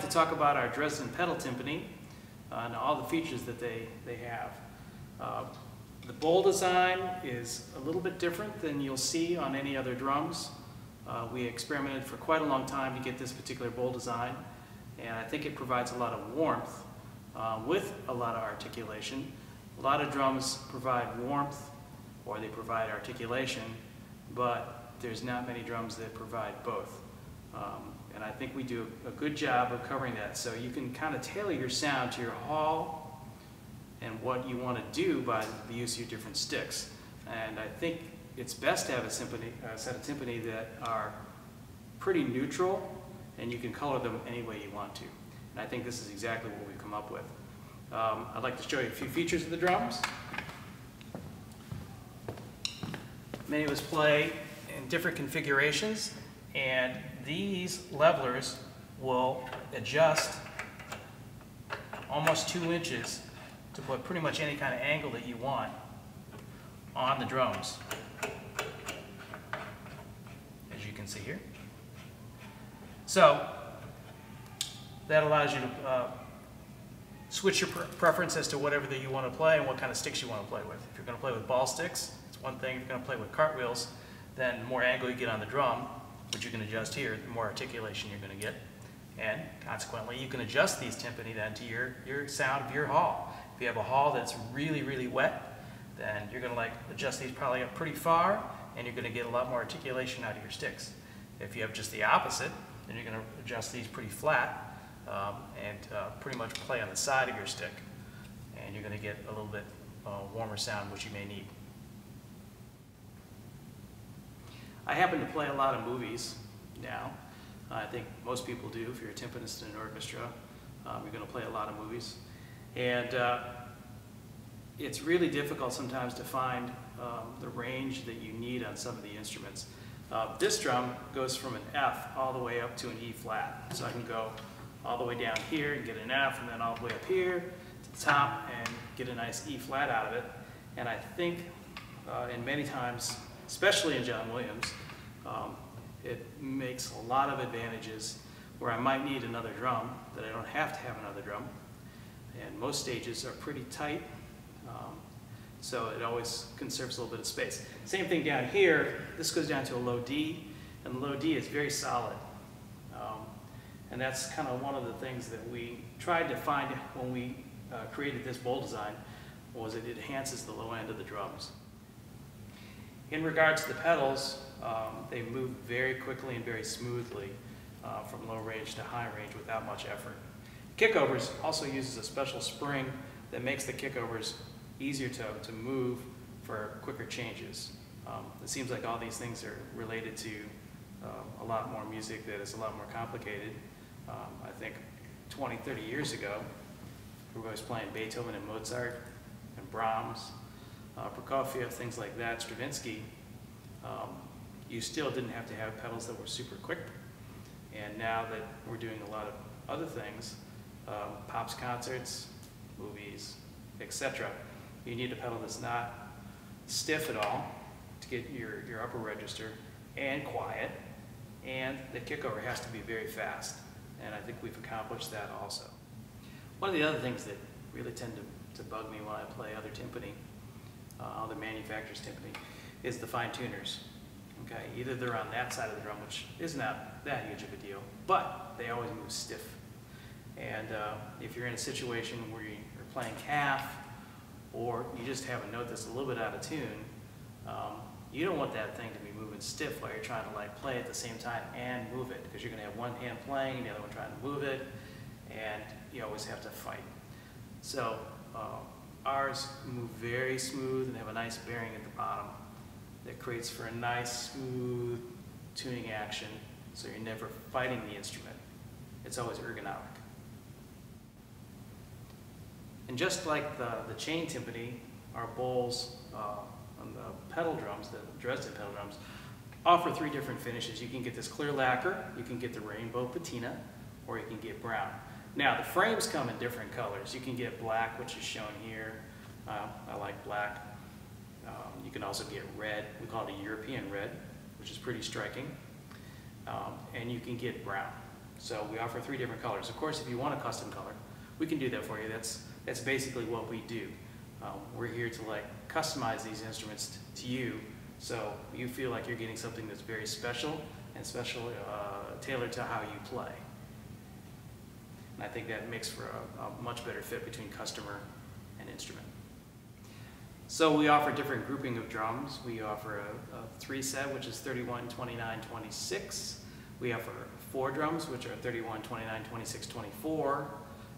to talk about our Dresden Pedal Timpani and all the features that they have. The bowl design is a little bit different than you'll see on any other drums. We experimented for quite a long time to get this particular bowl design, and I think it provides a lot of warmth with a lot of articulation. A lot of drums provide warmth or they provide articulation, but there's not many drums that provide both. And I think we do a good job of covering that. So you can kind of tailor your sound to your hall and what you want to do by the use of your different sticks. And I think it's best to have a set of timpani that are pretty neutral, and you can color them any way you want to. And I think this is exactly what we've come up with. I'd like to show you a few features of the drums. Many of us play in different configurations, and these levelers will adjust almost 2 inches to put pretty much any kind of angle that you want on the drums, as you can see here. So that allows you to switch your preference as to whatever that you want to play and what kind of sticks you want to play with. If you're going to play with ball sticks, it's one thing. If you're going to play with cartwheels, then the more angle you get on the drum, which you can adjust here, the more articulation you're going to get. And consequently, you can adjust these timpani then to your sound of your hall. If you have a hall that's really, really wet, then you're going to adjust these probably up pretty far, and you're going to get a lot more articulation out of your sticks. If you have just the opposite, then you're going to adjust these pretty flat and pretty much play on the side of your stick, and you're going to get a little bit warmer sound, which you may need. I happen to play a lot of movies now. I think most people do. If you're a timpanist in an orchestra, you're going to play a lot of movies. And it's really difficult sometimes to find the range that you need on some of the instruments. This drum goes from an F all the way up to an E flat. So I can go all the way down here and get an F, and then all the way up here to the top and get a nice E flat out of it. And I think in many times, especially in John Williams, it makes a lot of advantages where I might need another drum, that I don't have to have another drum. And most stages are pretty tight, so it always conserves a little bit of space. Same thing down here. This goes down to a low D, and the low D is very solid. And that's kind of one of the things that we tried to find when we created this bowl design, was it enhances the low end of the drums. In regards to the pedals, they move very quickly and very smoothly from low range to high range without much effort. Kickovers also uses a special spring that makes the kickovers easier to move for quicker changes. It seems like all these things are related to a lot more music that is a lot more complicated. I think 20, 30 years ago, we was playing Beethoven and Mozart and Brahms, Prokofiev, things like that, Stravinsky. You still didn't have to have pedals that were super quick. And now that we're doing a lot of other things, pops concerts, movies, etc., you need a pedal that's not stiff at all to get your upper register and quiet, and the kickover has to be very fast. And I think we've accomplished that also. One of the other things that really tend to bug me when I play other timpani, other manufacturers' timpani, is the fine tuners. Okay, either they're on that side of the drum, which is not that huge of a deal, but they always move stiff. And if you're in a situation where you're playing calf, or you just have a note that's a little bit out of tune, you don't want that thing to be moving stiff while you're trying to play at the same time and move it, because you're going to have one hand playing and the other one trying to move it, and you always have to fight. So ours move very smooth and have a nice bearing at the bottom that creates for a nice, smooth tuning action, so you're never fighting the instrument. It's always ergonomic. And just like the chain timpani, our bowls on the pedal drums, the Dresden pedal drums, offer 3 different finishes. You can get this clear lacquer, you can get the rainbow patina, or you can get brown. Now the frames come in different colors. You can get black, which is shown here. I like black. You can also get red. We call it a European red, which is pretty striking. And you can get brown. So we offer 3 different colors. Of course, if you want a custom color, we can do that for you. That's basically what we do. We're here to customize these instruments to you, so you feel like you're getting something that's very special and tailored to how you play. And I think that makes for a much better fit between customer and instrument. So we offer different grouping of drums. We offer a 3 set, which is 31, 29, 26. We offer 4 drums, which are 31, 29, 26, 24.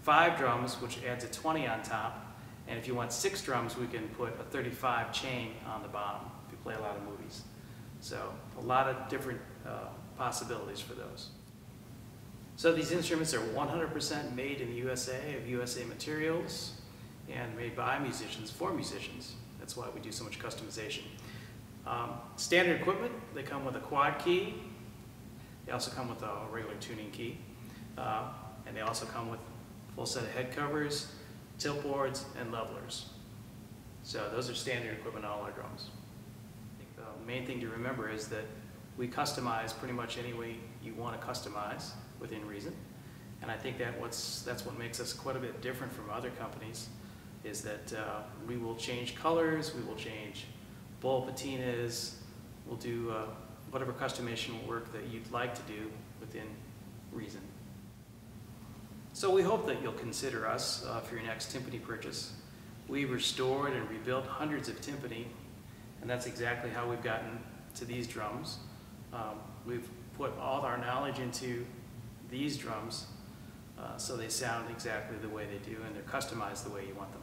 5 drums, which adds a 20 on top. And if you want 6 drums, we can put a 35 chain on the bottom if you play a lot of movies. So a lot of different possibilities for those. So these instruments are 100% made in the USA, of USA materials, and made by musicians for musicians. That's why we do so much customization. Standard equipment, they come with a quad key. They also come with a regular tuning key. And they also come with a full set of head covers, tilt boards, and levelers. So those are standard equipment on all our drums. I think the main thing to remember is that we customize pretty much any way you want to customize within reason. And I think that's what makes us quite a bit different from other companies, is that we will change colors, we will change bowl patinas, we'll do whatever customization work that you'd like to do within reason. So we hope that you'll consider us for your next timpani purchase. We've restored and rebuilt hundreds of timpani, and that's exactly how we've gotten to these drums. We've put all our knowledge into these drums so they sound exactly the way they do, and they're customized the way you want them.